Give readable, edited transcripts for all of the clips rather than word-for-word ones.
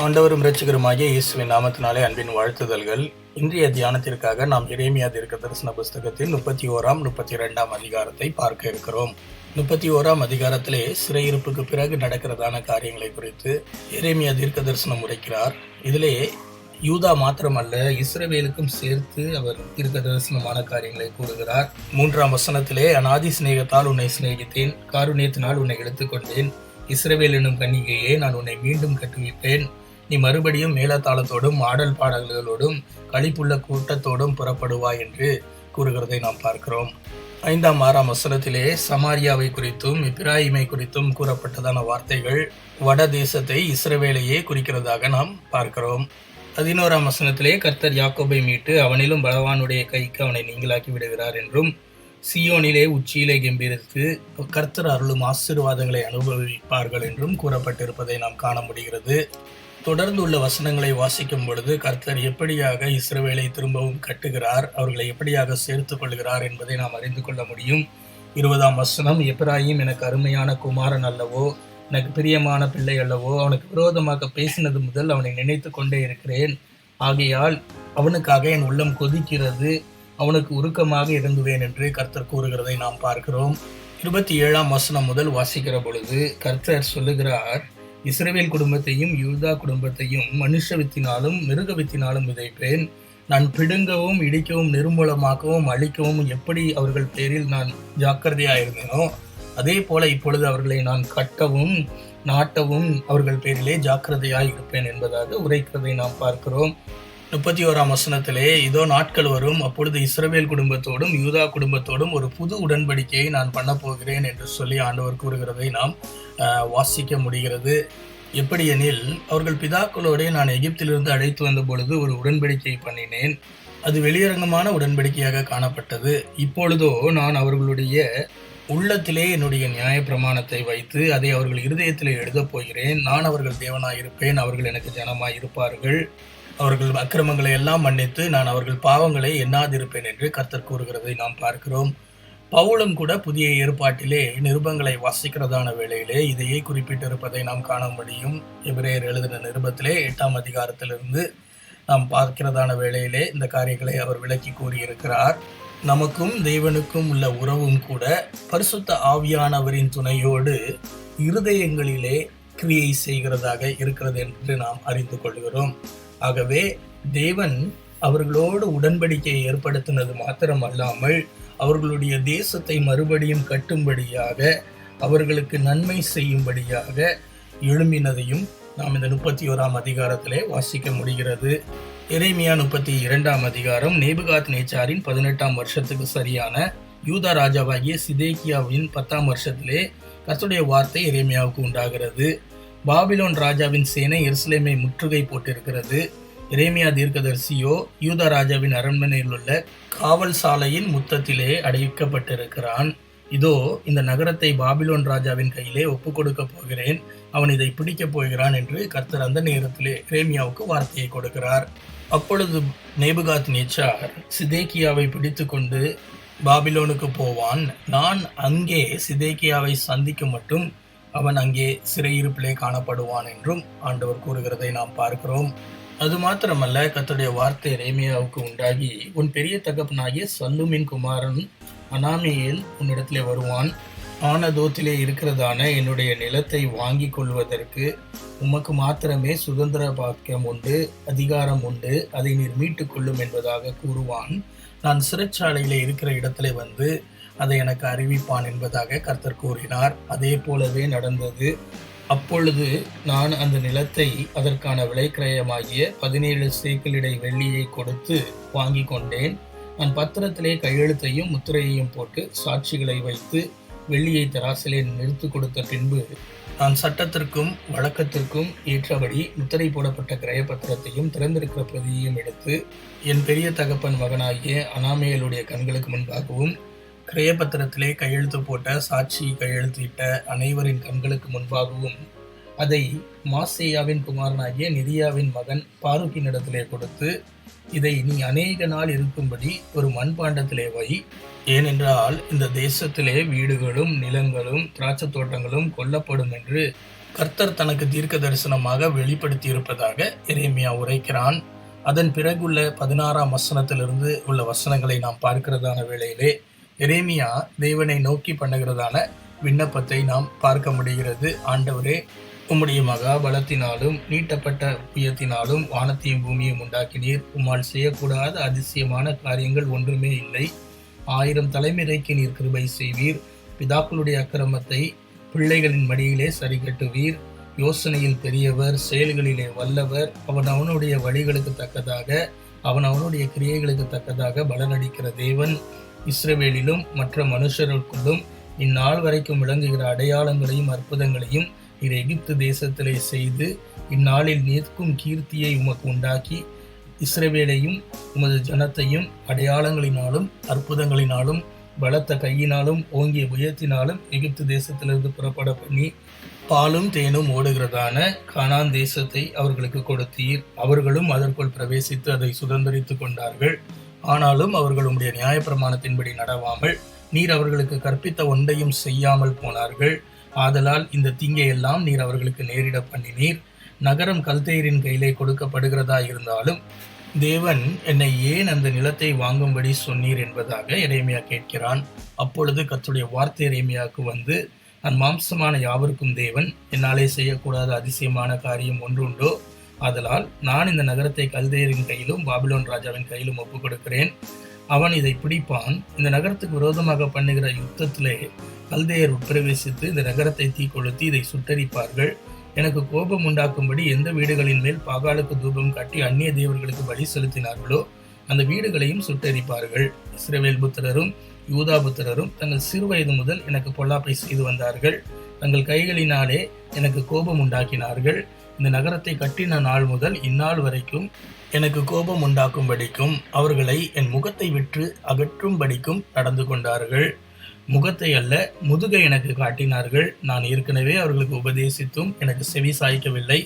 ஆண்டவரும் இரட்சகருமாகிய இயேசுவின் நாமத்தினாலே அன்பின் வாழ்த்துதல்கள். இன்றைய தியானத்திற்காக நாம் எரேமியா தீர்க்கதரிசன புஸ்தகத்தில் 31, 32 அதிகாரத்தை பார்க்க இருக்கிறோம். 31 அதிகாரத்திலே சிறையிருப்புக்கு பிறகு நடக்கிறதான காரியங்களை குறித்து எரேமியா தீர்க்கதரிசனம் உரைக்கிறார். இதிலே யூதா மாத்திரமல்ல, இஸ்ரவேலுக்கும் சேர்த்து அவர் தீர்க்கதரிசனமான காரியங்களை கூறுகிறார். 3 வசனத்திலே, அநாதி சிநேகத்தால் உன்னை சிநேகித்தேன், காருண்யத்தினால் உன்னை எடுத்துக்கொண்டேன், இஸ்ரவேல் என்னும் கன்னிகையே, நான் உன்னை மீண்டும் கட்டுவிப்பேன், நீ மறுபடியும் மேலத்தாளத்தோடும் ஆடல் பாடல்களோடும் களிப்புள்ள கூட்டத்தோடும் புறப்படுவாய் என்று கூறுகிறதை நாம் பார்க்கிறோம். 5, 6 வசனத்திலே சமாரியாவை குறித்தும் எப்பிராயிமை குறித்தும் கூறப்பட்டதான வார்த்தைகள் வட தேசத்தை இஸ்ரவேலையே குறிக்கிறதாக நாம் பார்க்கிறோம். 11 வசனத்திலே, கர்த்தர் யாக்கோபை மீட்டு அவனிலும் பலவானுடைய கைக்கு அவனை நீங்களாக்கி விடுகிறார் என்றும், சியோனிலே உச்சியிலே கெம்பீரித்து கர்த்தர் அருளும் ஆசீர்வாதங்களை அனுபவிப்பார்கள் என்றும் கூறப்பட்டிருப்பதை நாம் காண முடிகிறது. தொடர்ந்து உள்ள வசனங்களை வாசிக்கும் பொழுது கர்த்தர் எப்படியாக இஸ்ரவேலை திரும்பவும் கட்டுகிறார், அவர்களை எப்படியாக சேர்த்து கொள்கிறார் என்பதை நாம் அறிந்து கொள்ள முடியும். 20 வசனம், எப்பிராயிம் எனக்கு அருமையான குமாரன் அல்லவோ, எனக்கு பிரியமான பிள்ளை அல்லவோ, அவனுக்கு விரோதமாக பேசினது முதல் அவனை நினைத்து கொண்டே இருக்கிறேன், ஆகையால் அவனுக்காக என் உள்ளம் கொதிக்கிறது, அவனுக்கு உருக்கமாக இறங்குவேன் என்று கர்த்தர் கூறுகிறதை நாம் பார்க்கிறோம். 27 வசனம் முதல் வாசிக்கிற பொழுது கர்த்தர் சொல்லுகிறார், இஸ்ரவேல் குடும்பத்தையும் யூதா குடும்பத்தையும் மனுஷ வித்தினாலும் மிருக வித்தினாலும் விதைப்பேன், நான் பிடுங்கவும் இடிக்கவும் நிர்மூலமாக்கவும் அழிக்கவும் எப்படி அவர்கள் பேரில் நான் ஜாக்கிரதையாயிருந்தேனோ அதே போல இப்பொழுது அவர்களை நான் கட்டவும் நாட்டவும் அவர்கள் பேரிலே ஜாக்கிரதையாய் இருப்பேன் என்பதாக உரைக்கிறதை நாம் பார்க்கிறோம். 31 வசனத்திலே, இதோ நாட்கள் வரும், அப்பொழுது இஸ்ரவேல் குடும்பத்தோடும் யூதா குடும்பத்தோடும் ஒரு புது உடன்படிக்கையை நான் பண்ண போகிறேன் என்று சொல்லி ஆண்டவர் கூறுகிறதை நாம் வாசிக்க முடிகிறது. எப்படி எனில், அவர்கள் பிதாக்களோட நான் எகிப்திலிருந்து அழைத்து வந்த பொழுது ஒரு உடன்படிக்கை பண்ணினேன், அது வெளியரங்கமான உடன்படிக்கையாக காணப்பட்டது. இப்பொழுதோ நான் அவர்களுடைய உள்ளத்திலே என்னுடைய நியாய பிரமாணத்தை வைத்து அதை அவர்கள் இருதயத்திலே எழுதப் போகிறேன். நான் அவர்கள் தேவனாய் இருப்பேன், அவர்கள் எனக்கு ஜனமாய் இருப்பார்கள், அவர்கள் அக்கிரமங்களை எல்லாம் மன்னித்து நான் அவர்கள் பாவங்களை எண்ணாதிருப்பேன் என்று கர்த்தர் கூறுகிறதை நாம் பார்க்கிறோம். பவுலும் கூட புதிய ஏற்பாட்டிலே நிருபங்களை வாசிக்கிறதான வேளையிலே இதையே குறிப்பிட்டிருப்பதை நாம் காண முடியும். எபிரேயர் எழுதின நிருபத்திலே 8 அதிகாரத்திலிருந்து நாம் பார்க்கிறதான வேளையிலே இந்த காரியங்களை அவர் விளக்கி கூறியிருக்கிறார். நமக்கும் தேவனுக்கும் உள்ள உறவும் கூட பரிசுத்த ஆவியானவரின் துணையோடு இருதயங்களிலே கிரியை செய்கிறதாக இருக்கிறது என்று நாம் அறிந்து கொள்கிறோம். ஆகவே தேவன் அவர்களோடு உடன்படிக்கையை ஏற்படுத்தினது மாத்திரமல்லாமல் அவர்களுடைய தேசத்தை மறுபடியும் கட்டும்படியாக அவர்களுக்கு நன்மை செய்யும்படியாக எழும்பினதையும் நாம் இந்த 31 அதிகாரத்திலே வாசிக்க முடிகிறது. எரேமியா 32 அதிகாரம் நேபுகாத் நேச்சாரின் 18 வருஷத்துக்கு சரியான யூதா ராஜாவாகிய சிதேக்கியாவின் 10 வருஷத்திலே கர்த்தருடைய வார்த்தை எரேமியாவுக்கு உண்டாகிறது. பாபிலோன் ராஜாவின் சேனை எருசலேமை முற்றுகை போட்டிருக்கிறது. எரேமியா தீர்க்கதரிசியோ யூதா ராஜாவின் அரண்மனையில் உள்ள காவல் சாலையின் முத்தத்திலே அடைக்கப்பட்டிருக்கிறான். இதோ இந்த நகரத்தை பாபிலோன் ராஜாவின் கையிலே ஒப்புக் கொடுக்க போகிறேன், அவன் இதை பிடிக்கப் போகிறான் என்று கர்த்தர் அந்த நேரத்திலே எரேமியாவுக்கு வார்த்தையை கொடுக்கிறார். அப்பொழுது நேபுகாத் நேச்சார் சிதேக்கியாவை பிடித்து கொண்டு பாபிலோனுக்கு போவான், நான் அங்கே சிதேக்கியாவை சந்திக்கும் மட்டும் அவன் அங்கே சிறையிருப்பிலே காணப்படுவான் என்றும் ஆண்டவர் கூறுகிறதை நாம் பார்க்கிறோம். அது மாத்திரமல்ல, கர்த்தருடைய வார்த்தை எரேமியாவுக்கு உண்டாகி, உன் பெரிய தகப்பனாகிய சல்லூமின் குமாரன் அனாமியேல் உன்னிடத்திலே வருவான், ஆனதோத்திலே இருக்கிறதான என்னுடைய நிலத்தை வாங்கி கொள்வதற்கு உமக்கு மாத்திரமே சுதந்திர பாக்கியம் உண்டு, அதிகாரம் உண்டு, அதை நீர் மீட்டு கொள்ளும் என்பதாக கூறுவான். நான் சிறைச்சாலையிலே இருக்கிற இடத்துல வந்து அதை எனக்கு அறிவிப்பான் என்பதாக கர்த்தர் கூறினார். அதே போலவே நடந்தது. அப்பொழுது நான் அந்த நிலத்தை அதற்கான விலைக்கிரயமாகிய 17 சேக்கலிடை வெள்ளியை கொடுத்து வாங்கி கொண்டேன். நான் பத்திரத்திலே கையெழுத்தையும் முத்திரையையும் போட்டு சாட்சிகளை வைத்து வெள்ளியை தராசிலே நிறுத்து கொடுத்த பின்பு நான் சட்டத்திற்கும் வழக்கத்திற்கும் ஏற்றபடி முத்திரை போடப்பட்ட கிரயப்பத்திரத்தையும் திறந்திருக்கிற பிரதியையும் எடுத்து என் பெரிய தகப்பன் மகனாகிய அனாமேலுடைய கண்களுக்கு முன்பாகவும் கிரயப்பத்திரத்திலே கையெழுத்து போட்ட சாட்சி கையெழுத்திட்ட அனைவரின் கண்களுக்கு முன்பாகவும் அதை மாசேயாவின் குமாரனாகிய நிரியாவின் மகன் பாருக்கினிடத்திலே கொடுத்து, இதை நீ அநேக நாள் இருக்கும்படி ஒரு மண்பாண்டத்திலே வை, ஏனென்றால் இந்த தேசத்திலே வீடுகளும் நிலங்களும் திராட்சை தோட்டங்களும் கொல்லப்படும் என்று கர்த்தர் தனக்கு தீர்க்க தரிசனமாக வெளிப்படுத்தி இருப்பதாக எரேமியா உரைக்கிறான். அதன் பிறகுள்ள 16ஆம் வசனத்திலிருந்து உள்ள வசனங்களை நாம் பார்க்கிறதான வேளையிலே எரேமியா தேவனை நோக்கி பண்ணுகிறதான விண்ணப்பத்தை நாம் பார்க்க முடிகிறது. ஆண்டவரே, உம்முடைய மகா பலத்தினாலும் நீட்டப்பட்ட புயத்தினாலும் வானத்தையும் பூமியையும் உண்டாக்கினீர். உம்மால் செய்யக்கூடாத அதிசயமான காரியங்கள் ஒன்றுமே இல்லை. 1000 தலைமுறைக்கு நீர் கிருபை செய்வீர். பிதாக்களுடைய அக்கிரமத்தை பிள்ளைகளின் மடியிலே சரி கட்டுவீர். யோசனையில் பெரியவர், செயல்களிலே வல்லவர். அவனுடைய வழிகளுக்கு தக்கதாக அவனுடைய கிரியைகளுக்கு தக்கதாக பலனளிக்கிற தேவன். இஸ்ரவேலிலும் மற்ற மனுஷருக்குள்ளும் இந்நாள் வரைக்கும் விளங்குகிற அடையாளங்களையும் அற்புதங்களையும் நீர் எகிப்து தேசத்திலே செய்து இந்நாளில் நிற்கும் கீர்த்தியை உமக்கு உண்டாக்கி இஸ்ரவேலையும் உமது ஜனத்தையும் அடையாளங்களினாலும் அற்புதங்களினாலும் பலத்த கையினாலும் ஓங்கிய புயத்தினாலும் எகிப்து தேசத்திலிருந்து புறப்பட பண்ணி பாலும் தேனும் ஓடுகிறதான கானான் தேசத்தை அவர்களுக்கு கொடுத்தீர். அவர்களும் அதற்குள் பிரவேசித்து அதை சுதந்திரித்து கொண்டார்கள். ஆனாலும் அவர்கள் உம்முடைய நியாயப்பிரமாணத்தின்படி நடவாமல் நீர் அவர்களுக்கு கற்பித்த ஒன்றையும் செய்யாமல் போனார்கள். ஆதலால் இந்த தீங்கையெல்லாம் நீர் அவர்களுக்கு நேரிட பண்ணினீர். நகரம் கல்தேயரின் கையிலே கொடுக்கப்படுகிறதா இருந்தாலும் தேவன் என்னை ஏன் அந்த நிலத்தை வாங்கும்படி சொன்னீர் என்பதாக எரேமியா கேட்கிறான். அப்பொழுது கர்த்தருடைய வார்த்தை எரேமியாவுக்கு வந்து, நான் மாம்சமான யாவருக்கும் தேவன், என்னாலே செய்யக்கூடாத அதிசயமான காரியம் ஒன்று உண்டோ? ஆதலால் நான் இந்த நகரத்தை கல்தேயரின் கையிலும் பாபிலோன் ராஜாவின் கையிலும் ஒப்புக் கொடுக்கிறேன். அவன் இதை பிடிப்பான். இந்த நகரத்துக்கு விரோதமாக பண்ணுகிற யுத்தத்திலே கல்தேயர் உட்பிரவேசித்து இந்த நகரத்தை தீக்கொளுத்தி இதை சுட்டரிப்பார்கள். எனக்கு கோபம் உண்டாக்கும்படி எந்த வீடுகளின் மேல் பாகாலுக்கு தூபம் காட்டி அந்நிய தேவர்களுக்கு பலி செலுத்தினார்களோ அந்த வீடுகளையும் சுட்டரிப்பார்கள். இஸ்ரவேல் புத்திரரும் யூதா புத்திரரும் தங்கள் சிறு வயது முதல் எனக்கு பொல்லாப்பை செய்து வந்தார்கள். தங்கள் கைகளினாலே எனக்கு கோபம் உண்டாக்கினார்கள். இந்த நகரத்தை கட்டின நாள் முதல் இந்நாள் வரைக்கும் எனக்கு கோபம் உண்டாக்கும்படிக்கும் அவர்களை என் முகத்தை விட்டு அகற்றும்படிக்கும் நடந்து கொண்டார்கள். முகத்தை அல்ல, முதுகை எனக்கு காட்டினார்கள். நான் ஏற்கனவே அவர்களுக்கு உபதேசித்தும் எனக்கு செவி சாய்க்கவில்லை.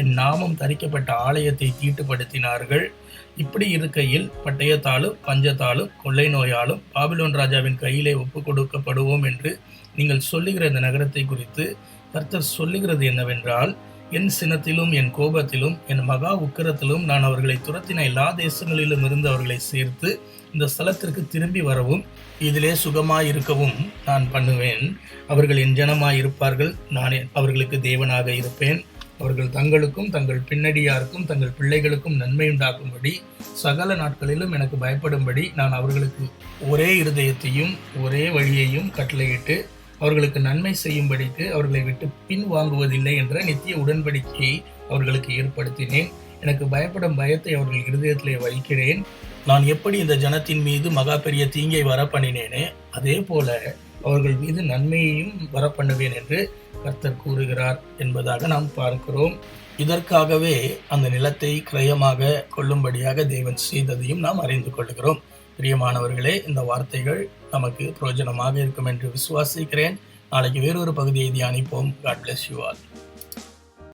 என் நாமம் தரிக்கப்பட்ட ஆலயத்தை தீட்டுப்படுத்தினார்கள். இப்படி இருக்கையில் பட்டயத்தாலும் பஞ்சத்தாலும் கொள்ளை நோயாலும் பாபிலோன் ராஜாவின் கையிலே ஒப்புக் கொடுக்கப்படுவோம் என்று நீங்கள் சொல்லுகிற இந்த நகரத்தை குறித்து கர்த்தர் சொல்லுகிறது என்னவென்றால், என் சினத்திலும் என் கோபத்திலும் என் மகா உக்கிரத்திலும் நான் அவர்களை துரத்தின எல்லா தேசங்களிலும் இருந்து அவர்களை சேர்த்து இந்த ஸ்தலத்திற்கு திரும்பி வரவும் இதிலே சுகமாயிருக்கவும் நான் பண்ணுவேன். அவர்கள் என் ஜனமாயிருப்பார்கள். நான் அவர்களுக்கு தேவனாக இருப்பேன். அவர்கள் தங்களுக்கும் தங்கள் பின்னடியாருக்கும் தங்கள் பிள்ளைகளுக்கும் நன்மை உண்டாக்கும்படி சகல நாட்களிலும் எனக்கு பயப்படும்படி நான் அவர்களுக்கு ஒரே இருதயத்தையும் ஒரே வழியையும் கட்டளையிட்டு அவர்களுக்கு நன்மை செய்யும்படிக்கு அவர்களை விட்டு பின் வாங்குவதில்லை என்ற நித்திய உடன்படிக்கையை அவர்களுக்கு ஏற்படுத்தினேன். எனக்கு பயப்படும் பயத்தை அவர்கள் இருதயத்திலே வைக்கிறேன். நான் எப்படி இந்த ஜனத்தின் மீது மகா பெரிய தீங்கை வரப்பண்ணினேனே அதே போல அவர்கள் மீது நன்மையையும் வரப்பண்ணுவேன் என்று கர்த்தர் கூறுகிறார் என்பதாக நாம் பார்க்கிறோம். இதற்காகவே அந்த நிலத்தை கிரயமாக கொள்ளும்படியாக தேவன் செய்ததையும் நாம் அறிந்து கொள்கிறோம். பிரியமானவர்களே, இந்த வார்த்தைகள் நமக்கு பிரயோஜனமாக இருக்கும் என்று விசுவாசிக்கிறேன். நாளைக்கு வேறொரு பகுதியை தியானிப்போம். God bless you all.